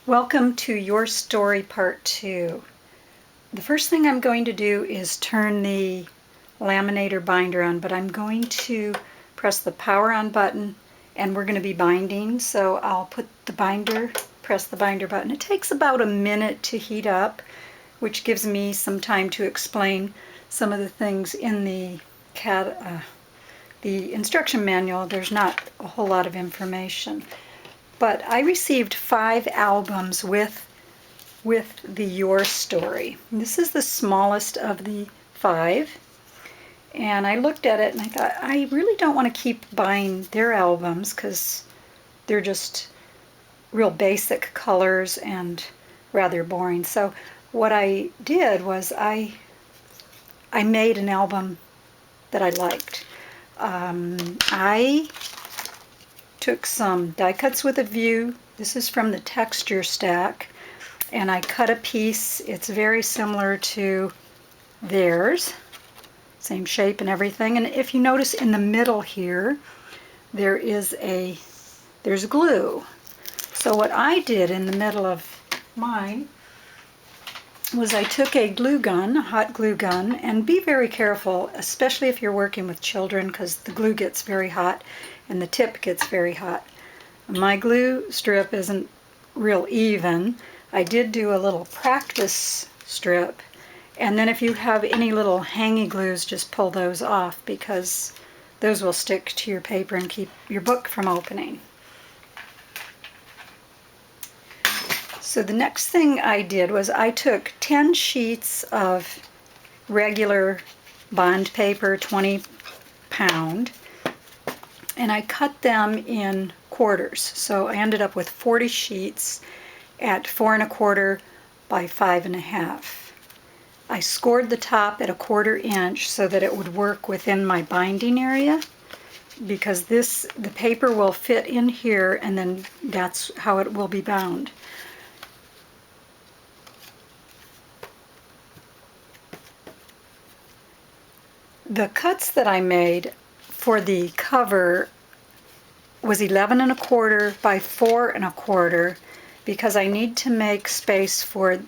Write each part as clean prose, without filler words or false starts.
Welcome to Your Story Part 2. The first thing I'm going to do is turn the laminator binder on, but I'm going to press the power on button and we're going to be binding. So I'll press the binder button. It takes about a minute to heat up, which gives me some time to explain some of the things in the instruction manual. There's not a whole lot of information. But I received 5 albums with the Your Story. This is the smallest of the 5. And I looked at it and I thought, I really don't want to keep buying their albums because they're just real basic colors and rather boring. So what I did was I made an album that I liked. I took some die cuts with a view. This is from the texture stack, and I cut a piece. It's very similar to theirs, same shape and everything. And if you notice in the middle here, there's glue. So what I did in the middle of mine was I took a glue gun, a hot glue gun, and be very careful, especially if you're working with children, because the glue gets very hot and the tip gets very hot. My glue strip isn't real even. I did do a little practice strip, and then if you have any little hangy glues, just pull those off because those will stick to your paper and keep your book from opening. So the next thing I did was I took 10 sheets of regular bond paper, 20 pound, and I cut them in quarters. So I ended up with 40 sheets at 4 1/4 by 5 1/2. I scored the top at 1/4 inch so that it would work within my binding area, because the paper will fit in here and then that's how it will be bound. The cuts that I made for the cover was 11 1/4 by 4 1/4 because I need to make space for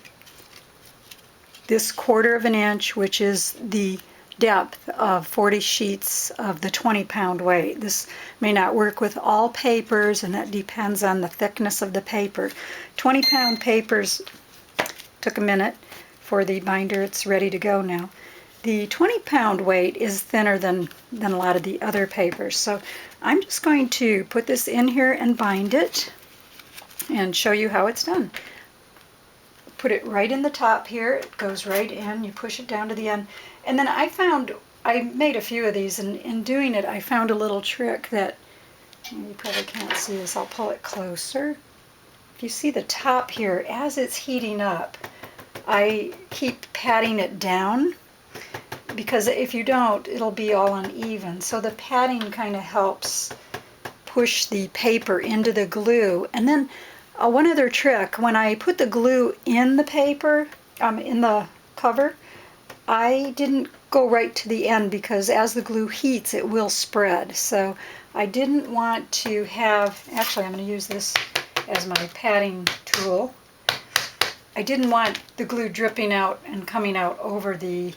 this 1/4 inch, which is the depth of 40 sheets of the 20 pound weight. This may not work with all papers, and that depends on the thickness of the paper. 20 pound papers took a minute for the binder. It's ready to go now. The 20 pound weight is thinner than a lot of the other papers. So I'm just going to put this in here and bind it and show you how it's done. Put it right in the top here. It goes right in. You push it down to the end. And then I made a few of these, and in doing it I found a little trick that you probably can't see this. I'll pull it closer. If you see the top here, as it's heating up, I keep patting it down, because if you don't, it'll be all uneven. So the patting kind of helps push the paper into the glue. And then one other trick, when I put the glue in the paper, in the cover, I didn't go right to the end because as the glue heats, it will spread. So I didn't want to have, actually I'm going to use this as my patting tool. I didn't want the glue dripping out and coming out over the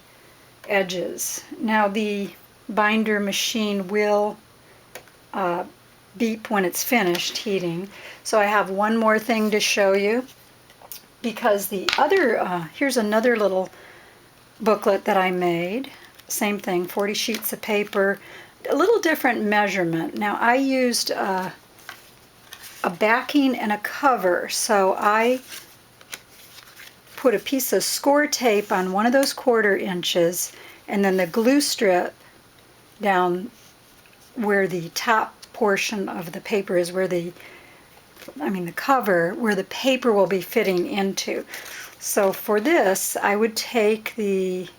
edges. Now the binder machine will beep when it's finished heating. So I have one more thing to show you, because the other, here's another little booklet that I made. Same thing, 40 sheets of paper, a little different measurement. Now I used a backing and a cover, so I put a piece of score tape on one of those 1/4 inches, and then the glue strip down where the top portion of the paper is, where the cover, where the paper will be fitting into. So for this, I would take the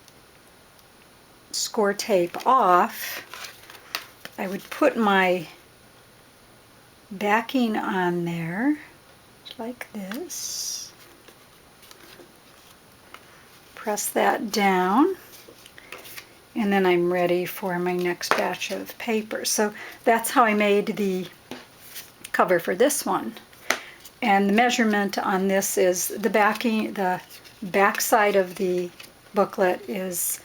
score tape off. I would put my backing on there like this. Press that down, and then I'm ready for my next batch of paper. So that's how I made the cover for this one. And the measurement on this is the back side of the booklet is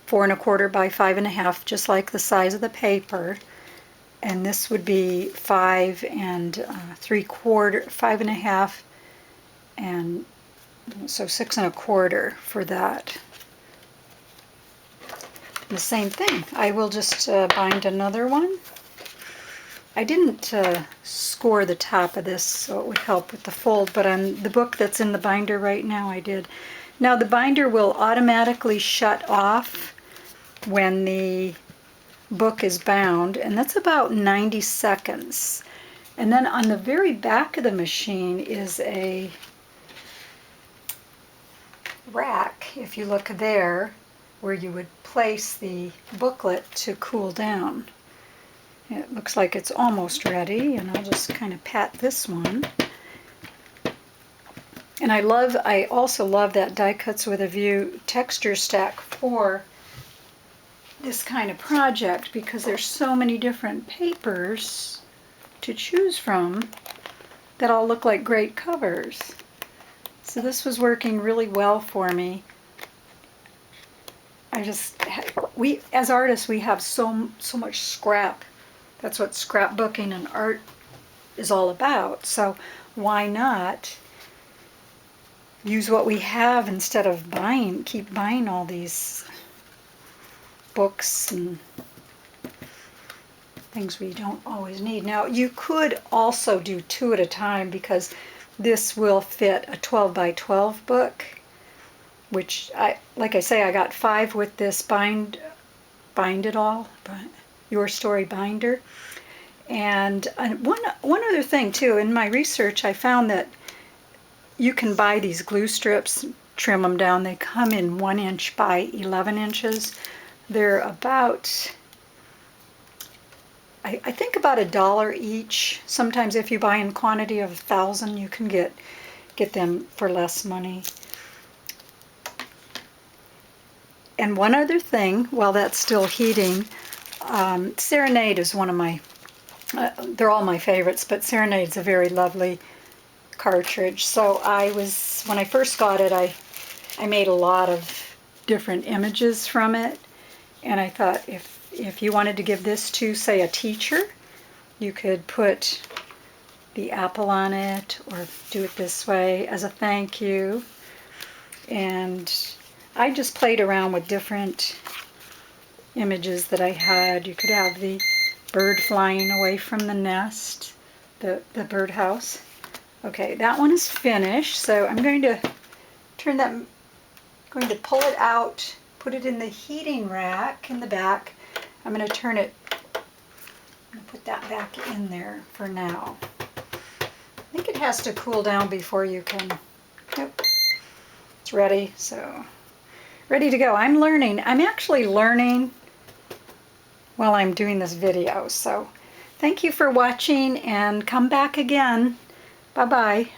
4 1/4 by 5 1/2, just like the size of the paper. And this would be 5 3/4, 5 1/2, and so 6 1/4 for that. The same thing. I will just bind another one. I didn't score the top of this so it would help with the fold, but on the book that's in the binder right now I did. Now the binder will automatically shut off when the book is bound, and that's about 90 seconds. And then on the very back of the machine is a rack, if you look there, where you would place the booklet to cool down. It looks like it's almost ready, and I'll just kind of pat this one. And I also love that Die Cuts with a View texture stack for this kind of project, because there's so many different papers to choose from that all look like great covers. So this was working really well for me. We as artists, we have so much scrap. That's what scrapbooking and art is all about. So why not use what we have instead of keep buying all these books and things we don't always need. Now you could also do 2 at a time, because this will fit a 12 by 12 book, which like I say, I got 5 with this Bind It All, Your Story binder. And one other thing too, in my research I found that you can buy these glue strips, trim them down. They come in 1 inch by 11 inches. They're about, I think about $1 each. Sometimes if you buy in quantity of 1,000, you can get them for less money. And one other thing, while that's still heating, Serenade is one of my, they're all my favorites, but Serenade's a very lovely cartridge. So when I first got it, I made a lot of different images from it, and I thought if you wanted to give this to, say, a teacher, you could put the apple on it, or do it this way as a thank you. And I just played around with different images that I had. You could have the bird flying away from the nest, the birdhouse. Okay, that one is finished, so I'm going to pull it out, put it in the heating rack in the back. I'm going to turn it, I'm going to put that back in there for now. I think it has to cool down before you can, yep, it's ready, so ready to go. I'm actually learning while I'm doing this video, so thank you for watching, and come back again. Bye-bye.